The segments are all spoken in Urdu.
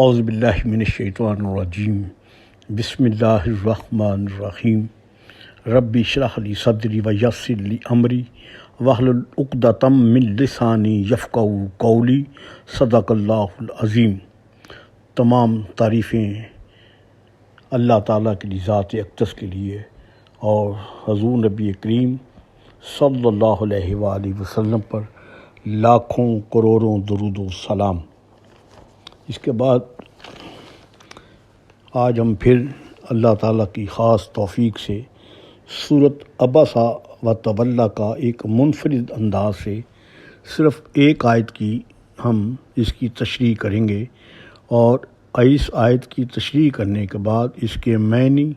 اعوذ باللہ من الشیطان الرجیم بسم اللہ الرحمن الرحیم ربی اشرح لی صدری ویسر لی امری واحلل عقدۃ من لسانی یفقہوا قولی صدق اللہ العظیم۔ تمام تعریفیں اللہ تعالیٰ کی ذات اقدس کے لیے اور حضور نبی کریم صلی اللہ علیہ وآلہ وسلم پر لاکھوں کروڑوں درود و سلام۔ اس کے بعد آج ہم پھر اللہ تعالیٰ کی خاص توفیق سے سورۃ عبسہ و تولیٰ کا ایک منفرد انداز سے صرف ایک آیت کی ہم اس کی تشریح کریں گے، اور اس آیت کی تشریح کرنے کے بعد اس کے معنی،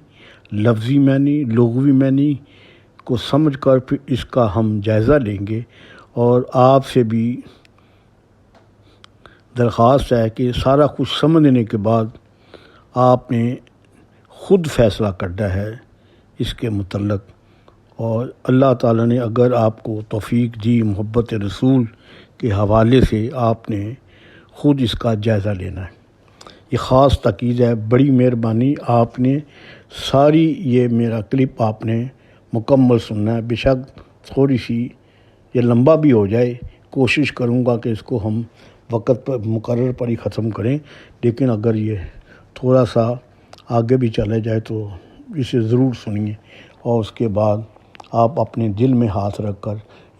لفظی معنی، لغوی معنی کو سمجھ کر پھر اس کا ہم جائزہ لیں گے، اور آپ سے بھی درخواست ہے کہ سارا کچھ سمجھنے کے بعد آپ نے خود فیصلہ کرنا ہے اس کے متعلق، اور اللہ تعالیٰ نے اگر آپ کو توفیق دی محبت رسول کے حوالے سے، آپ نے خود اس کا جائزہ لینا ہے۔ یہ خاص تاکید ہے، بڑی مہربانی، آپ نے ساری یہ میرا کلپ آپ نے مکمل سننا ہے۔ بے شک تھوڑی سی یہ لمبا بھی ہو جائے، کوشش کروں گا کہ اس کو ہم وقت پر مقرر پر ہی ختم کریں، لیکن اگر یہ تھوڑا سا آگے بھی چلا جائے تو اسے ضرور سنیے، اور اس کے بعد آپ اپنے دل میں ہاتھ رکھ کر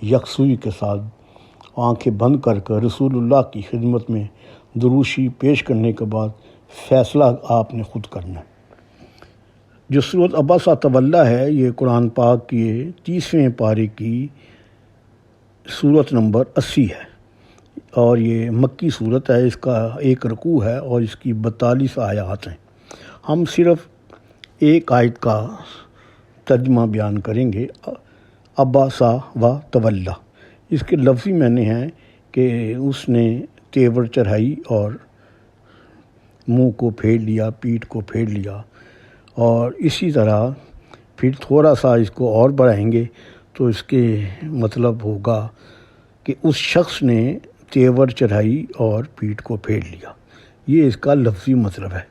یکسوئی کے ساتھ آنکھیں بند کر کر رسول اللہ کی خدمت میں دروشی پیش کرنے کے بعد فیصلہ آپ نے خود کرنا ہے۔ جو سورۃ عبسہ تولیٰ ہے، یہ قرآن پاک کی 30ویں پارے کی سورت نمبر 80 ہے، اور یہ مکی صورت ہے۔ اس کا ایک رکوع ہے اور اس کی 42 آیات ہیں۔ ہم صرف ایک آیت کا ترجمہ بیان کریں گے، عبسہ و تولیٰ۔ اس کے لفظی معنی ہیں کہ اس نے تیور چڑھائی اور منہ کو پھیر لیا، پیٹھ کو پھیر لیا، اور اسی طرح پھر تھوڑا سا اس کو اور بڑھائیں گے تو اس کے مطلب ہوگا کہ اس شخص نے تیور چڑھائی اور پیٹھ کو پھیر لیا۔ یہ اس کا لفظی مطلب ہے،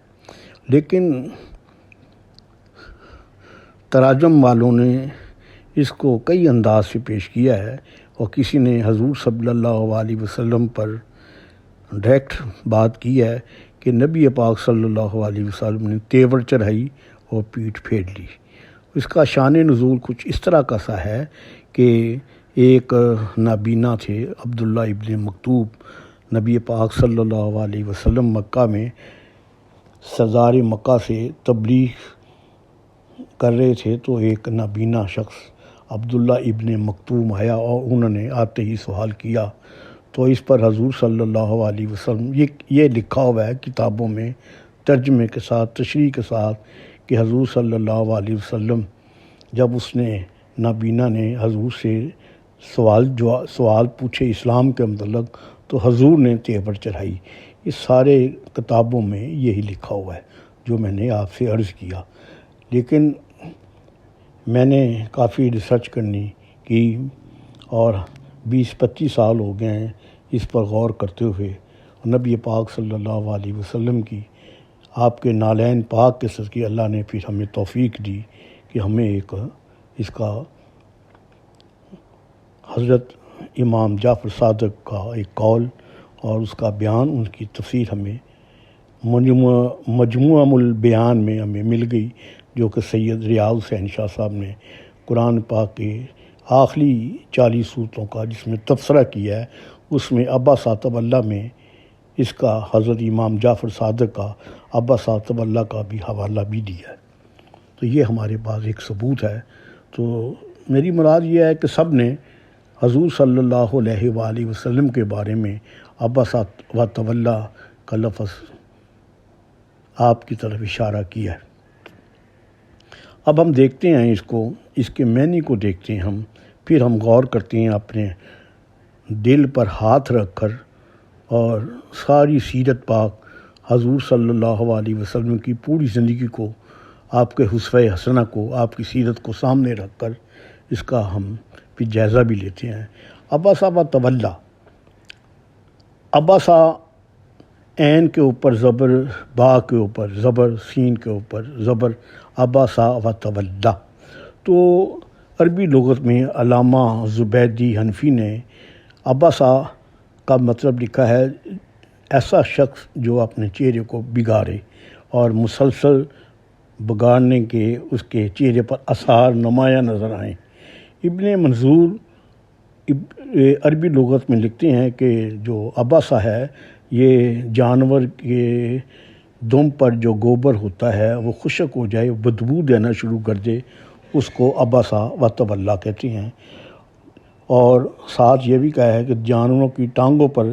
لیکن تراجم والوں نے اس کو کئی انداز سے پیش کیا ہے، اور کسی نے حضور صلی اللہ علیہ وسلم پر ڈائریکٹ بات کی ہے کہ نبی پاک صلی اللہ علیہ وسلم نے تیور چڑھائی اور پیٹھ پھیر لی۔ اس کا شان نزول کچھ اس طرح کا سا ہے کہ ایک نابینا تھے، عبداللہ ابن مکتوم، نبی پاک صلی اللہ علیہ وسلم مکہ میں سردار مکہ سے تبلیغ کر رہے تھے، تو ایک نابینا شخص عبداللہ ابن مکتوم آیا، اور انہوں نے آتے ہی سوال کیا، تو اس پر حضور صلی اللہ علیہ وسلم یہ لکھا ہوا ہے کتابوں میں ترجمے کے ساتھ، تشریح کے ساتھ، کہ حضور صلی اللہ علیہ وسلم جب اس نے نابینا نے حضور سے سوال پوچھے اسلام کے متعلق، تو حضور نے تیور چڑھائی۔ اس سارے کتابوں میں یہی لکھا ہوا ہے جو میں نے آپ سے عرض کیا، لیکن میں نے کافی ریسرچ کرنی کی، اور 20-25 سال ہو گئے ہیں اس پر غور کرتے ہوئے، نبی پاک صلی اللہ علیہ وسلم کی آپ کے نالین پاک کے صدقے اللہ نے پھر ہمیں توفیق دی کہ ہمیں ایک اس کا حضرت امام جعفر صادق کا ایک قول اور اس کا بیان، ان کی تفسیر ہمیں مجموعہ البیان میں ہمیں مل گئی، جو کہ سید ریاض حسین شاہ صاحب نے قرآن پاک کے آخری 40 صورتوں کا جس میں تبصرہ کیا ہے، اس میں عبسہ تولیٰ میں اس کا حضرت امام جعفر صادق کا عبسہ تولیٰ کا بھی حوالہ بھی دیا ہے۔ تو یہ ہمارے پاس ایک ثبوت ہے۔ تو میری مراد یہ ہے کہ سب نے حضور صلی اللہ علیہ وآلہ وسلم کے بارے میں عبسہ و تولیٰ کا لفظ آپ کی طرف اشارہ کیا ہے۔ اب ہم دیکھتے ہیں اس کے معنی کو دیکھتے ہیں، پھر ہم غور کرتے ہیں اپنے دل پر ہاتھ رکھ کر، اور ساری سیرت پاک حضور صلی اللہ علیہ وسلم کی پوری زندگی کو، آپ کے اسوہ حسنہ کو، آپ کی سیرت کو سامنے رکھ کر اس کا ہم پھر جائزہ بھی لیتے ہیں۔ عبسہ و تولیٰ، عبسہ عین کے اوپر زبر، با کے اوپر زبر، سین کے اوپر زبر، عبسا و تولا۔ تو عربی لغت میں علامہ زبیدی حنفی نے عبسا کا مطلب لکھا ہے ایسا شخص جو اپنے چہرے کو بگاڑے اور مسلسل بگاڑنے کے اس کے چہرے پر آثار نمایاں نظر آئیں۔ ابن منظور عربی لغت میں لکھتے ہیں کہ جو عبسا ہے یہ جانور کے دم پر جو گوبر ہوتا ہے وہ خشک ہو جائے، بدبو دینا شروع کر دے، اس کو عبسا و تولا کہتے ہیں۔ اور ساتھ یہ بھی کہا ہے کہ جانوروں کی ٹانگوں پر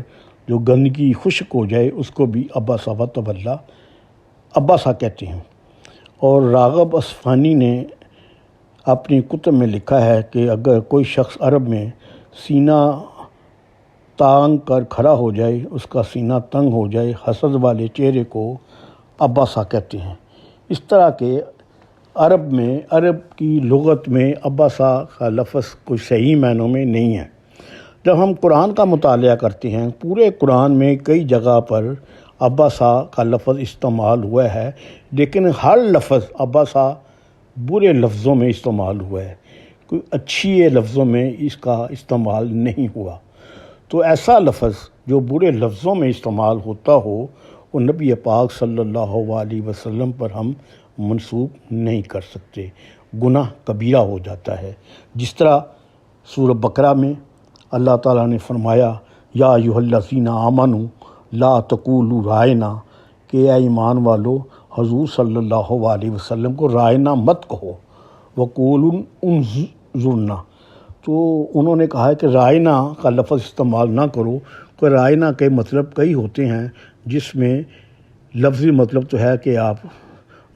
جو گندگی خشک ہو جائے اس کو بھی عبسا و تولا عبسا کہتے ہیں۔ اور راغب اصفہانی نے اپنی کتب میں لکھا ہے کہ اگر کوئی شخص عرب میں سینہ تانگ کر کھڑا ہو جائے، اس کا سینہ تنگ ہو جائے، حسد والے چہرے کو عبسا کہتے ہیں۔ اس طرح کے عرب کی لغت میں عبسا کا لفظ کوئی صحیح معنوں میں نہیں ہے۔ جب ہم قرآن کا مطالعہ کرتے ہیں، پورے قرآن میں کئی جگہ پر عبسا کا لفظ استعمال ہوا ہے، لیکن ہر لفظ عبسا برے لفظوں میں استعمال ہوا ہے، کوئی اچھی لفظوں میں اس کا استعمال نہیں ہوا۔ تو ایسا لفظ جو برے لفظوں میں استعمال ہوتا ہو وہ نبی پاک صلی اللہ علیہ وسلم پر ہم منسوب نہیں کر سکتے، گناہ کبیرہ ہو جاتا ہے۔ جس طرح سورہ بقرہ میں اللہ تعالیٰ نے فرمایا یا ایھا الذین آمنوا لا تقولوا رائنا، کہ اے ایمان والو حضور صلی اللہ علیہ وسلم کو رائنا مت کہو، وقولوا انظرنا، تو انہوں نے کہا ہے کہ رائنا کا لفظ استعمال نہ کرو، کہ رائنا کے مطلب کئی ہوتے ہیں، جس میں لفظی مطلب تو ہے کہ آپ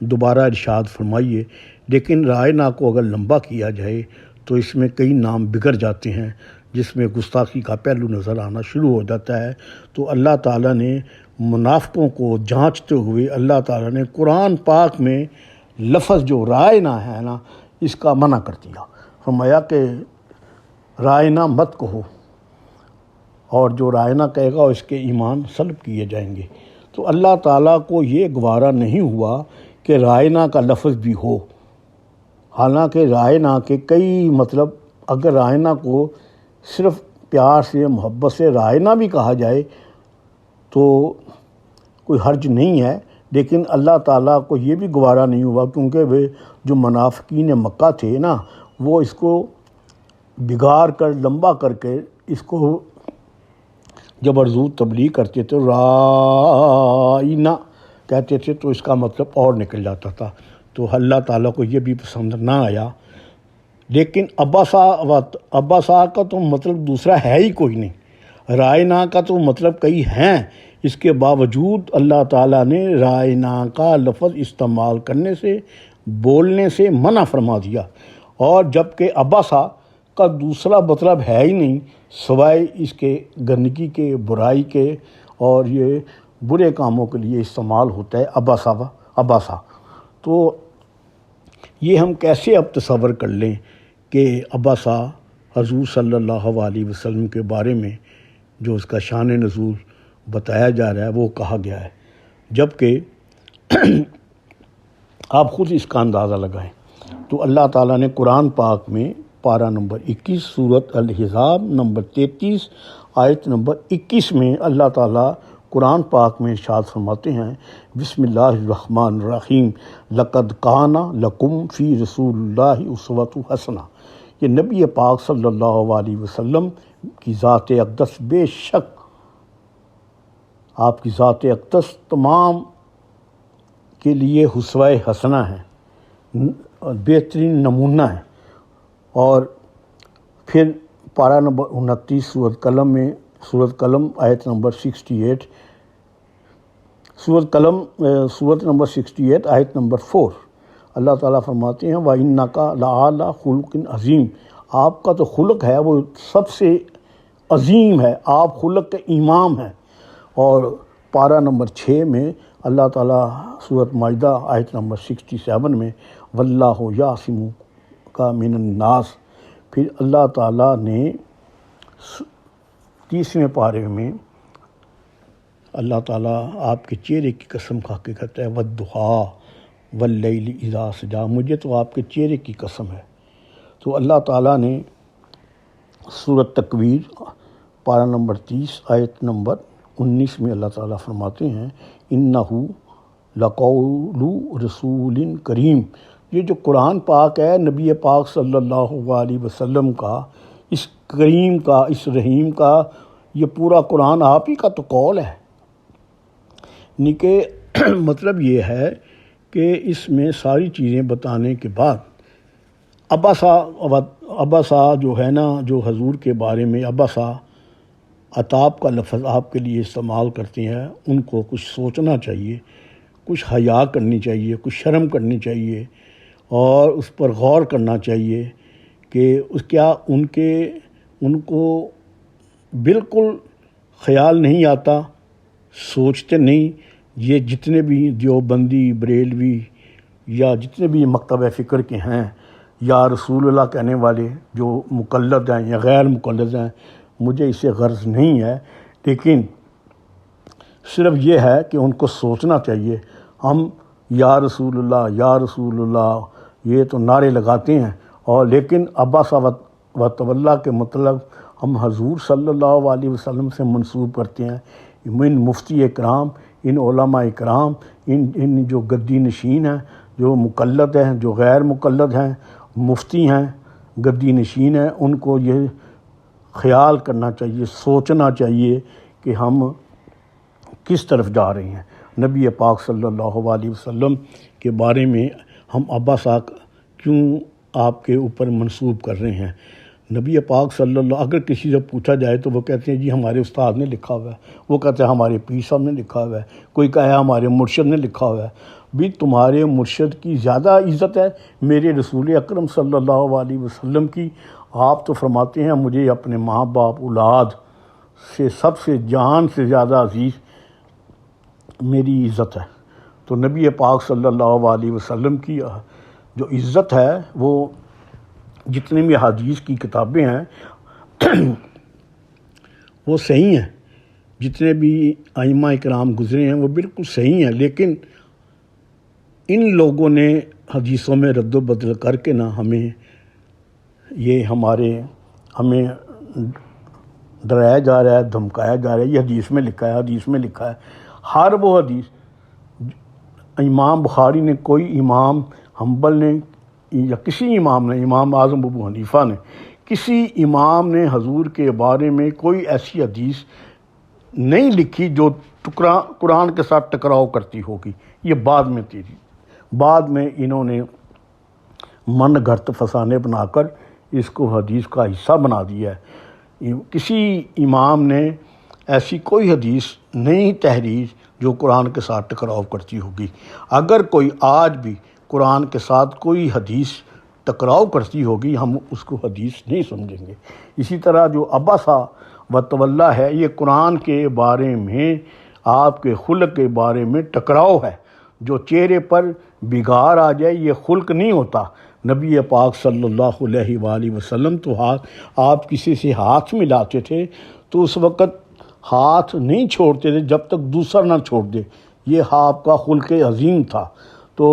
دوبارہ ارشاد فرمائیے، لیکن رائنا کو اگر لمبا کیا جائے تو اس میں کئی نام بگڑ جاتے ہیں، جس میں گستاخی کا پہلو نظر آنا شروع ہو جاتا ہے۔ تو اللہ تعالیٰ نے منافقوں کو جانچتے ہوئے اللہ تعالیٰ نے قرآن پاک میں لفظ جو رائنا ہے نا اس کا منع کر دیا، فرمایا کہ رائنا مت کہو، اور جو رائنا کہے گا اس کے ایمان سلب کیے جائیں گے۔ تو اللہ تعالیٰ کو یہ گوارا نہیں ہوا کہ رائنا کا لفظ بھی ہو، حالانکہ رائنا کے کئی مطلب، اگر رائنا کو صرف پیار سے محبت سے رائنا بھی کہا جائے تو کوئی حرج نہیں ہے، لیکن اللہ تعالیٰ کو یہ بھی گوارا نہیں ہوا، کیونکہ وہ جو منافقین مکہ تھے نا وہ اس کو بگاڑ کر لمبا کر کے اس کو جب ارزو تبلیغ کرتے تھے رائنا کہتے تھے تو اس کا مطلب اور نکل جاتا تھا، تو اللہ تعالیٰ کو یہ بھی پسند نہ آیا۔ لیکن عبسا کا تو مطلب دوسرا ہے ہی کوئی نہیں، رائنا کا تو مطلب کئی ہیں، اس کے باوجود اللہ تعالیٰ نے رائنا کا لفظ استعمال کرنے سے، بولنے سے منع فرما دیا، اور جبکہ عبسا کا دوسرا مطلب ہے ہی نہیں سوائے اس کے گندگی کے، برائی کے، اور یہ برے کاموں کے لیے استعمال ہوتا ہے عبسا۔ تو یہ ہم کیسے اب تصور کر لیں کہ عبسا حضور صلی اللہ علیہ وسلم کے بارے میں جو اس کا شان نزول بتایا جا رہا ہے وہ کہا گیا ہے، جبکہ آپ خود اس کا اندازہ لگائیں۔ تو اللہ تعالیٰ نے قرآن پاک میں پارہ نمبر 21 سورۃ الاحزاب نمبر 33 آیت نمبر 21 میں اللہ تعالیٰ قرآن پاک میں ارشاد فرماتے ہیں بسم اللہ الرحمن الرحیم لقد کان لکم فی رسول اللہ اسوۃ حسنہ، یہ نبی پاک صلی اللہ علیہ وسلم کی ذات اقدس بے شک آپ کی ذات اقدس تمام کے لیے اسوہ حسنہ ہے، بہترین نمونہ ہے۔ اور پھر پارہ نمبر 29 سورۃ قلم آیت نمبر 68، سورۃ نمبر 68 آیت نمبر 4، اللہ تعالیٰ فرماتے ہیں وَإِنَّكَ لَعَلَىٰ خُلُقٍ عَظِيمٍ، آپ کا تو خلق ہے وہ سب سے عظیم ہے، آپ خلق کے امام ہیں۔ اور پارہ نمبر 6 میں اللہ تعالیٰ سورۃ مائدہ آیت نمبر 67 میں وَاللَّهُ يَعْصِمُكَ مِنَ النَّاسِ، پھر اللہ تعالیٰ نے 30ویں پارے میں اللہ تعالیٰ آپ کے چہرے کی قسم کھا کے کہتا ہے والضحیٰ واللیل اذا سجا، مجھے تو آپ کے چہرے کی قسم ہے۔ تو اللہ تعالیٰ نے سورۃ تکویر پارہ نمبر 30 آیت نمبر 19 میں اللہ تعالیٰ فرماتے ہیں انہ لقول رسول کریم، یہ جو قرآن پاک ہے نبی پاک صلی اللہ علیہ وسلم کا، اس کریم کا، اس رحیم کا، یہ پورا قرآن آپ ہی کا تو قول ہے۔ یعنی کہ مطلب یہ ہے کہ اس میں ساری چیزیں بتانے کے بعد ابسا جو ہے نا، جو حضور کے بارے میں ابسا عتاب کا لفظ آپ کے لیے استعمال کرتے ہیں، ان کو کچھ سوچنا چاہیے، کچھ حیا کرنی چاہیے، کچھ شرم کرنی چاہیے، اور اس پر غور کرنا چاہیے کہ کیا ان کو بالکل خیال نہیں آتا، سوچتے نہیں۔ یہ جتنے بھی دیوبندی، بریلوی یا جتنے بھی مکتبہ فکر کے ہیں یا رسول اللہ کہنے والے جو مقلد ہیں یا غیر مقلد ہیں، مجھے اسے غرض نہیں ہے، لیکن صرف یہ ہے کہ ان کو سوچنا چاہیے۔ ہم یا رسول اللہ، یا رسول اللہ یہ تو نعرے لگاتے ہیں، اور لیکن عبس و تولی کے مطلب ہم حضور صلی اللہ علیہ وسلم سے منسوب کرتے ہیں۔ ان مفتی اکرام، ان علماء اکرام، ان جو گدی نشین ہیں، جو مقلد ہیں، جو غیر مقلد ہیں، مفتی ہیں، گدی نشین ہیں، ان کو یہ خیال کرنا چاہیے، سوچنا چاہیے کہ ہم کس طرف جا رہے ہیں۔ نبی پاک صلی اللہ علیہ وسلم کے بارے میں ہم عبسا کیوں آپ کے اوپر منسوب کر رہے ہیں؟ نبی پاک صلی اللہ، اگر کسی سے پوچھا جائے تو وہ کہتے ہیں جی ہمارے استاد نے لکھا ہوا ہے، وہ کہتے ہیں ہمارے پیر صاحب نے لکھا ہوا ہے، کوئی کہے ہمارے مرشد نے لکھا ہوا ہے۔ بھی تمہارے مرشد کی زیادہ عزت ہے میرے رسول اکرم صلی اللہ علیہ وسلم کی؟ آپ تو فرماتے ہیں مجھے اپنے ماں باپ اولاد سے سب سے جان سے زیادہ عزیز میری عزت ہے۔ تو نبی پاک صلی اللہ علیہ وسلم کی جو عزت ہے وہ جتنے بھی حدیث کی کتابیں ہیں وہ صحیح ہیں، جتنے بھی ائمہ اکرام گزرے ہیں وہ بالکل صحیح ہیں، لیکن ان لوگوں نے حدیثوں میں رد و بدل کر کے نہ ہمیں ہمیں ڈرایا جا رہا ہے، دھمکایا جا رہا ہے، یہ حدیث میں لکھا ہے، حدیث میں لکھا ہے۔ ہر وہ حدیث امام بخاری نے، کوئی امام حنبل نے، یا کسی امام نے، امام اعظم ابو حنیفہ نے، کسی امام نے حضور کے بارے میں کوئی ایسی حدیث نہیں لکھی جو قرآن کے ساتھ ٹکراؤ کرتی ہوگی۔ یہ بعد میں انہوں نے من گھڑت فسانے بنا کر اس کو حدیث کا حصہ بنا دیا ہے۔ کسی امام نے ایسی کوئی حدیث نہیں تحریر جو قرآن کے ساتھ ٹکراؤ کرتی ہوگی۔ اگر کوئی آج بھی قرآن کے ساتھ کوئی حدیث ٹکراؤ کرتی ہوگی ہم اس کو حدیث نہیں سمجھیں گے۔ اسی طرح جو عبسا و تولی ہے، یہ قرآن کے بارے میں، آپ کے خلق کے بارے میں ٹکراؤ ہے۔ جو چہرے پر بگاڑ آ جائے یہ خلق نہیں ہوتا۔ نبی پاک صلی اللہ علیہ وآلہ وسلم تو آپ کسی سے ہاتھ ملاتے تھے تو اس وقت ہاتھ نہیں چھوڑتے تھے جب تک دوسرا نہ چھوڑ دے، یہ آپ کا خلق عظیم تھا۔ تو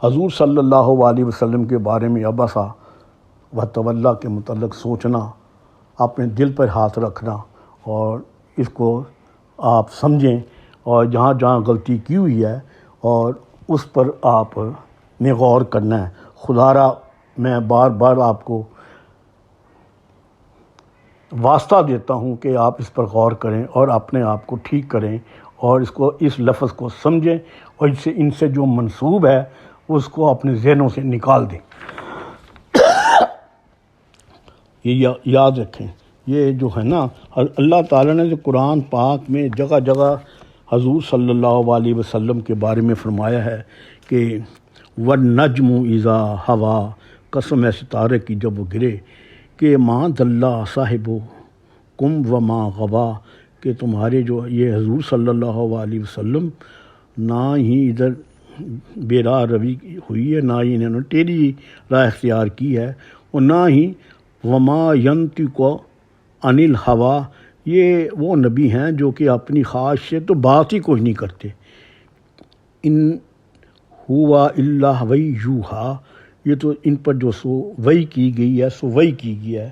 حضور صلی اللہ علیہ وسلم کے بارے میں عبسا و تولی کے متعلق سوچنا، اپنے دل پر ہاتھ رکھنا، اور اس کو آپ سمجھیں، اور جہاں جہاں غلطی کی ہوئی ہے اور اس پر آپ نے غور کرنا ہے۔ خدا را میں بار بار آپ کو واسطہ دیتا ہوں کہ آپ اس پر غور کریں اور اپنے آپ کو ٹھیک کریں، اور اس لفظ کو سمجھیں، اور ان سے جو منسوب ہے اس کو اپنے ذہنوں سے نکال دیں۔ یہ یاد رکھیں، یہ جو ہے نا اللہ تعالیٰ نے جو قرآن پاک میں جگہ جگہ حضور صلی اللہ علیہ وسلم کے بارے میں فرمایا ہے کہ وَالنَّجْمُ اِذَا ہوا، قسم ہے ستارے کی جب وہ گرے، کہ ماں دلّا صاحب کم و ماں غوا، کہ تمہارے جو یہ حضور صلی اللہ علیہ وسلم نہ ہی ادھر بے راہ روی ہوئی ہے، نہ ہی انہوں نے ٹیڑھی راہ اختیار کی ہے، اور نہ ہی وما ینطق عن الہویٰ، یہ وہ نبی ہیں جو کہ اپنی خواہش سے تو بات ہی کوئی نہیں کرتے. ان ہوا الا وحی یوحا، یہ تو ان پر جو سو وحی کی گئی ہے سو وحی کی گئی ہے.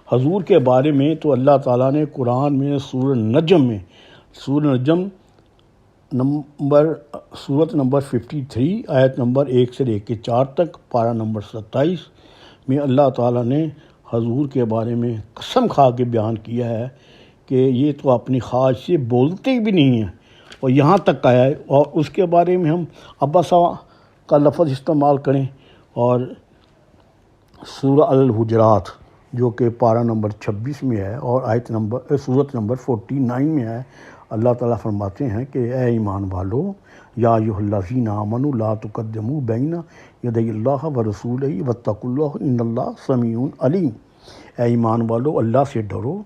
حضور کے بارے میں تو اللہ تعالیٰ نے قرآن میں سورہ نجم سورت نمبر 53 آیت نمبر 1 سے لے کے 4 تک، پارہ نمبر 27 میں اللہ تعالیٰ نے حضور کے بارے میں قسم کھا کے بیان کیا ہے کہ یہ تو اپنی خواہش سے بولتے بھی نہیں ہیں، اور یہاں تک آیا ہے. اور اس کے بارے میں ہم ابسا کا لفظ استعمال کریں اور سورہ الحجرات جو کہ پارہ نمبر 26 میں ہے اور سورت نمبر 49 میں ہے، اللہ تعالیٰ فرماتے ہیں کہ اے ایمان والو، یا ایھا الذین آمنوا لا تقدموا بین یدی اللہ ورسولہ واتقوا اللہ ان اللہ سمیع علیم. اے ایمان والو، اللہ سے ڈرو،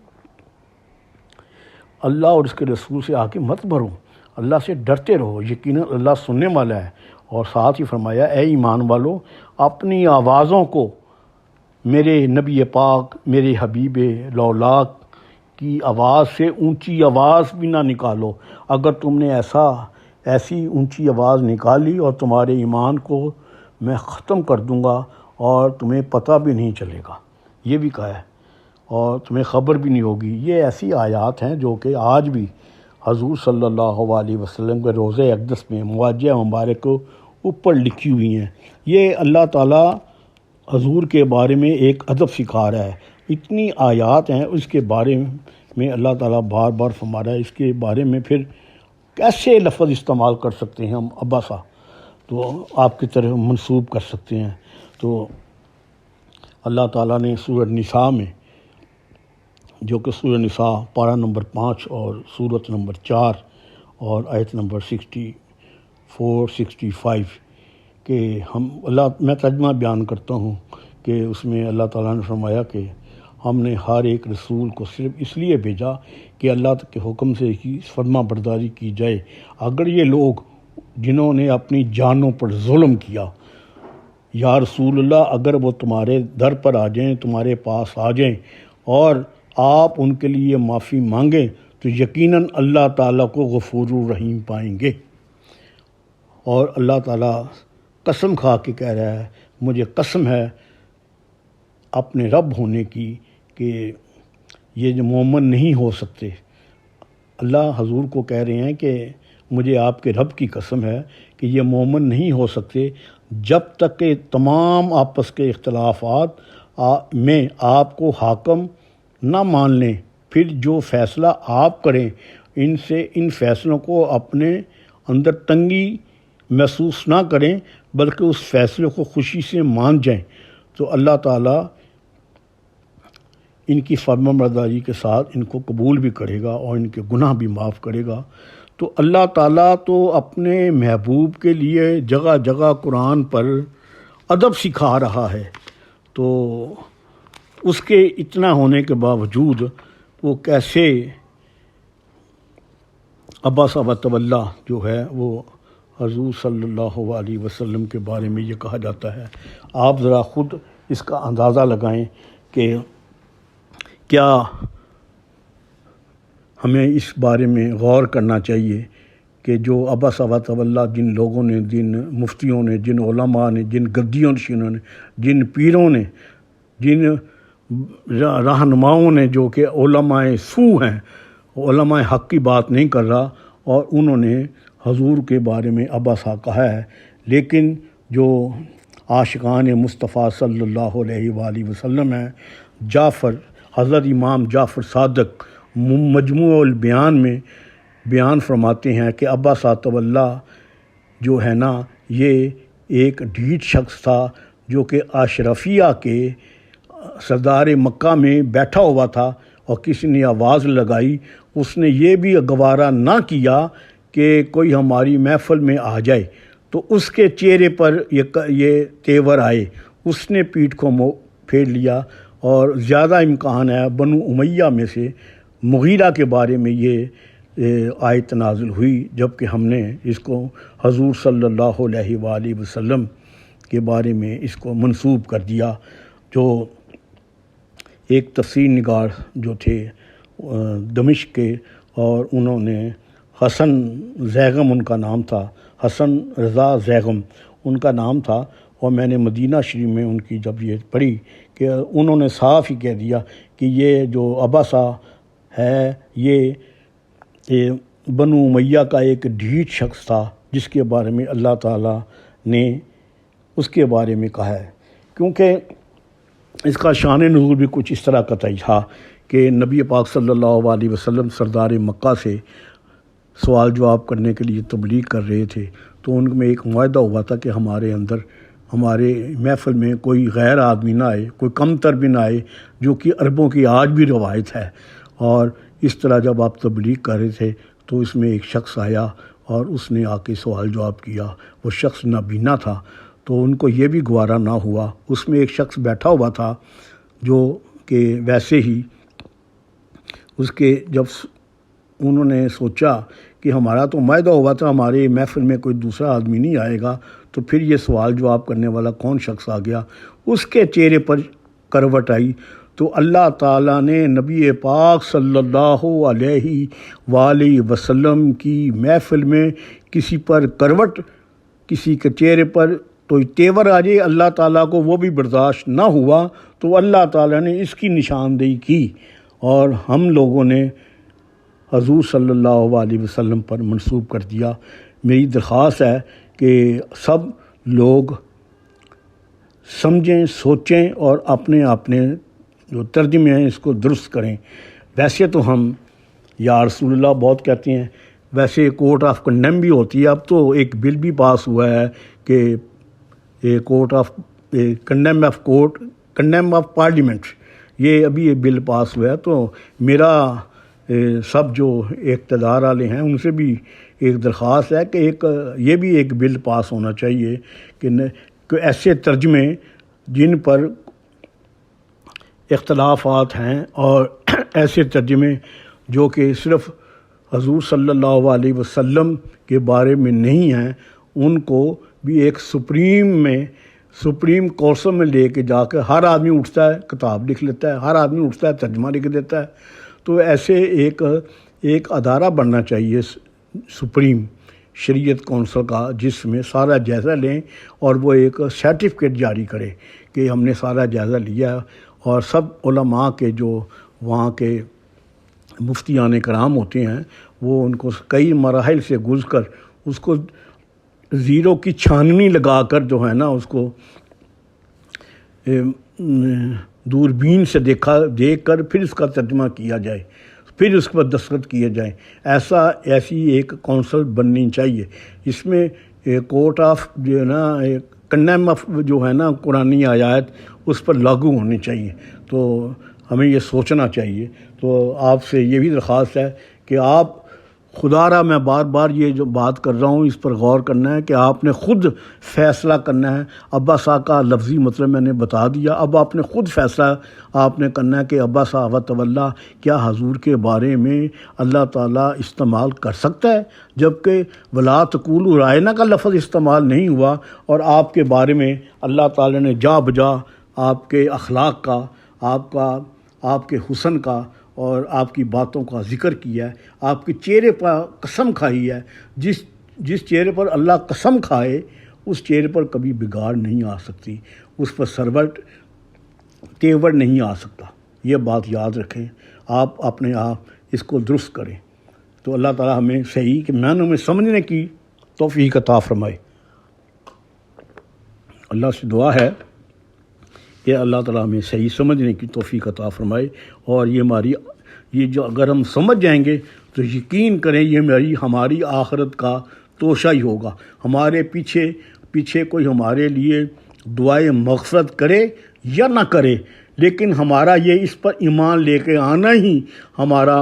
اللہ اور اس کے رسول سے آگے مت بڑھو، اللہ سے ڈرتے رہو، یقیناً اللہ سننے والا ہے. اور ساتھ ہی فرمایا اے ایمان والو، اپنی آوازوں کو میرے نبی پاک، میرے حبیب لولاک کی آواز سے اونچی آواز بھی نہ نکالو. اگر تم نے ایسی اونچی آواز نکالی اور تمہارے ایمان کو میں ختم کر دوں گا اور تمہیں پتہ بھی نہیں چلے گا، یہ بھی کہا ہے، اور تمہیں خبر بھی نہیں ہوگی. یہ ایسی آیات ہیں جو کہ آج بھی حضور صلی اللہ علیہ وسلم کے روضہ اقدس میں مواجہ مبارک کو اوپر لکھی ہوئی ہیں. یہ اللہ تعالیٰ حضور کے بارے میں ایک ادب سکھا رہا ہے. اتنی آیات ہیں، اس کے بارے میں اللہ تعالیٰ بار بار فرما رہا ہے. اس کے بارے میں پھر کیسے لفظ استعمال کر سکتے ہیں ہم ابسا، تو آپ کی طرف منسوب کر سکتے ہیں. تو اللہ تعالیٰ نے سورہ نساء میں، جو کہ سورہ نساء پارہ نمبر 5 اور سورت نمبر 4 اور آیت نمبر 64-65 کہ میں ترجمہ بیان کرتا ہوں کہ اس میں اللہ تعالیٰ نے فرمایا کہ ہم نے ہر ایک رسول کو صرف اس لیے بھیجا کہ اللہ کے حکم سے کی فرما برداری کی جائے. اگر یہ لوگ جنہوں نے اپنی جانوں پر ظلم کیا، یا رسول اللہ، اگر وہ تمہارے در پر آ جائیں، تمہارے پاس آ جائیں اور آپ ان کے لیے معافی مانگیں تو یقیناً اللہ تعالیٰ کو غفور الرحیم پائیں گے. اور اللہ تعالیٰ قسم کھا کے کہہ رہا ہے، مجھے قسم ہے اپنے رب ہونے کی کہ یہ جو مومن نہیں ہو سکتے. اللہ حضور کو کہہ رہے ہیں کہ مجھے آپ کے رب کی قسم ہے کہ یہ مومن نہیں ہو سکتے جب تک کہ تمام آپس کے اختلافات میں آپ کو حاکم نہ مان لیں. پھر جو فیصلہ آپ کریں ان فیصلوں کو اپنے اندر تنگی محسوس نہ کریں بلکہ اس فیصلے کو خوشی سے مان جائیں، تو اللہ تعالیٰ ان کی فرما برداری کے ساتھ ان کو قبول بھی کرے گا اور ان کے گناہ بھی معاف کرے گا. تو اللہ تعالیٰ تو اپنے محبوب کے لیے جگہ جگہ قرآن پر ادب سکھا رہا ہے، تو اس کے اتنا ہونے کے باوجود وہ کیسے ابسا وتولی جو ہے وہ حضور صلی اللہ علیہ وسلم کے بارے میں یہ کہا جاتا ہے. آپ ذرا خود اس کا اندازہ لگائیں کہ کیا ہمیں اس بارے میں غور کرنا چاہیے کہ جو ابسا وتولی جن لوگوں نے، جن مفتیوں نے، جن علماء نے، جن گدیوں نشینوں نے، جن پیروں نے، جن رہنماؤں نے جو کہ علماء سو ہیں، علماء حق کی بات نہیں کر رہا، اور انہوں نے حضور کے بارے میں ابسا کہا ہے. لیکن جو عاشقان مصطفیٰ صلی اللہ علیہ وآلہ وسلم ہیں، حضرت امام جعفر صادق مجموع البیان میں بیان فرماتے ہیں کہ ابسا تولی جو ہے نا، یہ ایک ڈھیٹ شخص تھا جو کہ اشرفیہ کے سردار مکہ میں بیٹھا ہوا تھا، اور کسی نے آواز لگائی، اس نے یہ بھی گوارا نہ کیا کہ کوئی ہماری محفل میں آ جائے، تو اس کے چہرے پر یہ تیور آئے، اس نے پیٹھ کو پھیر لیا. اور زیادہ امکان ہے بنو امیہ میں سے مغیرہ کے بارے میں یہ آیت نازل ہوئی، جب کہ ہم نے اس کو حضور صلی اللہ علیہ وآلہ وسلم کے بارے میں اس کو منسوب کر دیا. جو ایک تفسیر نگار جو تھے دمشق کے، اور انہوں نے حسن زیغم ان کا نام تھا، حسن رضا زیغم ان کا نام تھا، اور میں نے مدینہ شریف میں ان کی جب یہ پڑھی کہ انہوں نے صاف ہی کہہ دیا کہ یہ جو عباسہ ہے یہ بنو امیہ کا ایک ڈھیٹ شخص تھا جس کے بارے میں اللہ تعالیٰ نے اس کے بارے میں کہا ہے، کیونکہ اس کا شان نزول بھی کچھ اس طرح کا تھا کہ نبی پاک صلی اللہ علیہ وسلم سردار مکہ سے سوال جواب کرنے کے لیے تبلیغ کر رہے تھے، تو ان میں ایک معاہدہ ہوا تھا کہ ہمارے محفل میں کوئی غیر آدمی نہ آئے، کوئی کم تر بھی نہ آئے، جو کہ عربوں کی آج بھی روایت ہے۔ اور اس طرح جب آپ تبلیغ کر رہے تھے تو اس میں ایک شخص آیا اور اس نے آ کے سوال جواب کیا، وہ شخص نابینا تھا، تو ان کو یہ بھی گوارا نہ ہوا۔ اس میں ایک شخص بیٹھا ہوا تھا جو کہ ویسے ہی اس کے جب انہوں نے سوچا کہ ہمارا تو معاہدہ ہوا تھا، ہمارے محفل میں کوئی دوسرا آدمی نہیں آئے گا، تو پھر یہ سوال جواب کرنے والا کون شخص آ گیا؟ اس کے چہرے پر کروٹ آئی، تو اللہ تعالیٰ نے نبی پاک صلی اللہ علیہ وآلہ وسلم کی محفل میں کسی پر کروٹ، کسی کے چہرے پر تو تیور آ جائے، اللہ تعالیٰ کو وہ بھی برداشت نہ ہوا، تو اللہ تعالیٰ نے اس کی نشاندہی کی، اور ہم لوگوں نے حضور صلی اللہ علیہ وسلم پر منسوب کر دیا۔ میری درخواست ہے کہ سب لوگ سمجھیں، سوچیں اور اپنے جو ترجمے ہیں اس کو درست کریں۔ ویسے تو ہم یا رسول اللہ بہت کہتے ہیں، ویسے کورٹ آف کنڈیم بھی ہوتی ہے، اب تو ایک بل بھی پاس ہوا ہے کہ کنڈیم آف پارلیمنٹ، یہ ابھی یہ بل پاس ہوا ہے۔ تو میرا سب جو اقتدار والے ہیں ان سے بھی ایک درخواست ہے کہ یہ بھی ایک بل پاس ہونا چاہیے کہ ایسے ترجمے جن پر اختلافات ہیں، اور ایسے ترجمے جو کہ صرف حضور صلی اللہ علیہ وسلم کے بارے میں نہیں ہیں، ان کو بھی ایک سپریم کورسوں میں لے کے جا کے ہر آدمی اٹھتا ہے کتاب لکھ لیتا ہے، ہر آدمی اٹھتا ہے ترجمہ لکھ دیتا ہے۔ تو ایسے ایک ادارہ بننا چاہیے سپریم شریعت کونسل کا، جس میں سارا جائزہ لیں اور وہ ایک سرٹیفکیٹ جاری کرے کہ ہم نے سارا جائزہ لیا، اور سب علماء کے جو وہاں کے مفتیان کرام ہوتے ہیں وہ ان کو کئی مراحل سے گزر کر اس کو زیرو کی چھاننی لگا کر جو ہے نا اس کو دوربین سے دیکھ کر پھر اس کا ترجمہ کیا جائے، پھر اس پر دستخط کیے جائیں۔ ایسی ایک کونسل بننی چاہیے۔ اس میں کورٹ آف جو ہے نا کنڈیم آف جو ہے نا قرآنی آیات اس پر لاگو ہونی چاہیے، تو ہمیں یہ سوچنا چاہیے۔ تو آپ سے یہ بھی درخواست ہے کہ آپ خدا را میں بار بار یہ جو بات کر رہا ہوں اس پر غور کرنا ہے کہ آپ نے خود فیصلہ کرنا ہے۔ عباسہ کا لفظی مطلب میں نے بتا دیا، اب آپ نے خود فیصلہ آپ نے کرنا ہے کہ عباسہ و تولا کیا حضور کے بارے میں اللہ تعالیٰ استعمال کر سکتا ہے، جبکہ ولا تقولوا رائنا کا لفظ استعمال نہیں ہوا، اور آپ کے بارے میں اللہ تعالیٰ نے جا بجا آپ کے اخلاق کا، آپ کے حسن کا اور آپ کی باتوں کا ذکر کیا ہے، آپ کے چہرے پر قسم کھائی ہے۔ جس چہرے پر اللہ قسم کھائے اس چہرے پر کبھی بگاڑ نہیں آ سکتی، اس پر سروٹ تیور نہیں آ سکتا۔ یہ بات یاد رکھیں، آپ اپنے آپ اس کو درست کریں، تو اللہ تعالیٰ ہمیں صحیح کہ معنوں میں سمجھنے کی توفیق عطا فرمائے۔ اللہ سے دعا ہے کہ اللہ تعالیٰ ہمیں صحیح سمجھنے کی توفیق عطا فرمائے، اور یہ جو اگر ہم سمجھ جائیں گے تو یقین کریں یہ ہماری آخرت کا توشہ ہی ہوگا۔ ہمارے پیچھے کوئی ہمارے لیے دعائے مغفرت کرے یا نہ کرے، لیکن ہمارا یہ اس پر ایمان لے کے آنا ہی ہمارا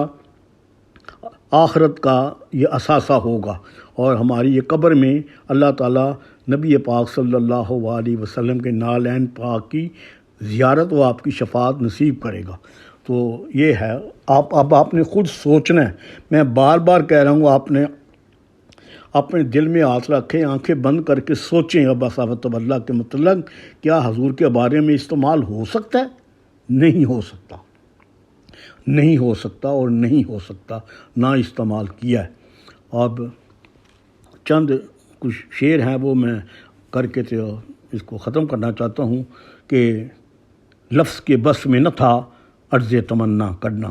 آخرت کا یہ اثاثہ ہوگا، اور ہماری یہ قبر میں اللہ تعالیٰ نبی پاک صلی اللہ علیہ وسلم کے نالین پاک کی زیارت و آپ کی شفاعت نصیب کرے گا۔ تو یہ ہے، اب آپ نے خود سوچنا ہے۔ میں بار بار کہہ رہا ہوں، آپ نے اپنے دل میں ہاتھ رکھیں، آنکھیں بند کر کے سوچیں عباسہ و تولا کے متعلق کیا حضور کے بارے میں استعمال ہو سکتا ہے؟ نہیں ہو سکتا، نہیں ہو سکتا اور نہیں ہو سکتا، نہ استعمال کیا ہے۔ اب چند کچھ شعر ہیں وہ میں کر کے تو اس کو ختم کرنا چاہتا ہوں کہ لفظ کے بس میں نہ تھا عرض تمنا کرنا،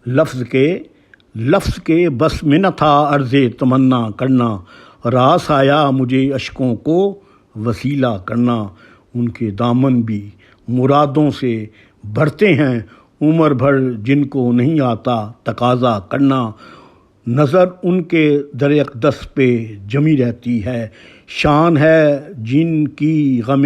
لفظ کے بس میں نہ تھا عرض تمنا کرنا، راس آیا مجھے اشکوں کو وسیلہ کرنا، ان کے دامن بھی مرادوں سے بھرتے ہیں، عمر بھر جن کو نہیں آتا تقاضا کرنا، نظر ان کے در اقدس پہ جمی رہتی ہے، شان ہے جن کی غم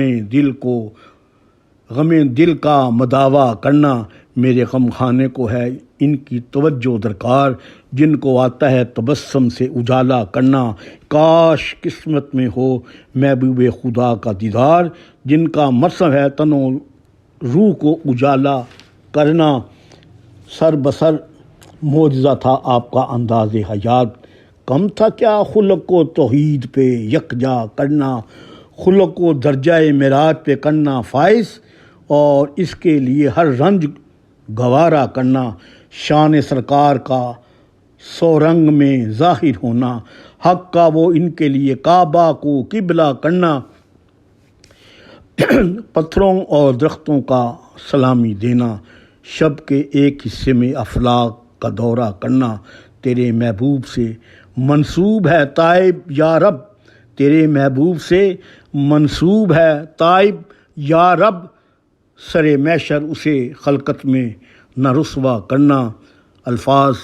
دل کا مداوا کرنا، میرے غم خانے کو ہے ان کی توجہ درکار، جن کو آتا ہے تبسم سے اجالا کرنا، کاش قسمت میں ہو محبوب خدا کا دیدار، جن کا مرسم ہے تن و روح کو اجالا کرنا، سر بسر معجزہ تھا آپ کا انداز حیات، کم تھا کیا خلق کو توحید پہ یکجا کرنا، خلق کو درجہ معراج پہ کرنا فائز، اور اس کے لیے ہر رنج گوارا کرنا، شان سرکار کا سو رنگ میں ظاہر ہونا، حق کا وہ ان کے لیے کعبہ کو قبلہ کرنا، پتھروں اور درختوں کا سلامی دینا، شب کے ایک حصے میں افلاک کا دورہ کرنا، تیرے محبوب سے منسوب ہے طائب یا رب، تیرے محبوب سے منسوب ہے طائب یا رب، سر محشر اسے خلقت میں نہ رسوا کرنا، الفاظ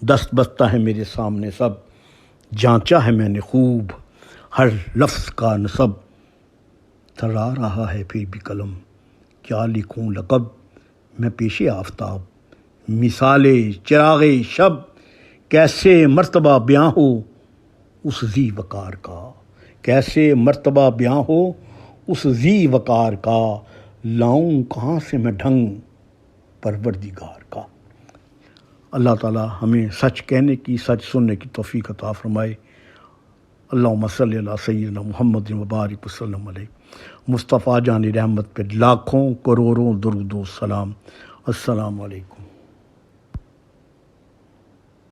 دست بستہ ہے میرے سامنے سب، جانچا ہے میں نے خوب ہر لفظ کا نسب، تھرا رہا ہے پھر بھی قلم کیا لکھوں لقب، میں پیش آفتاب مثال چراغ شب، کیسے مرتبہ بیاں ہو اس ذی وقار کا، کیسے مرتبہ بیاں ہو اس ذی وقار کا، لاؤں کہاں سے میں ڈھنگ پروردگار کا۔ اللہ تعالی ہمیں سچ کہنے کی، سچ سننے کی توفیق عطا فرمائے۔ اللہم صلی علی سیدنا محمد وبارک وسلم علیہ، مصطفیٰ جان رحمت پہ لاکھوں کروڑوں درود و سلام۔ السلام علیکم۔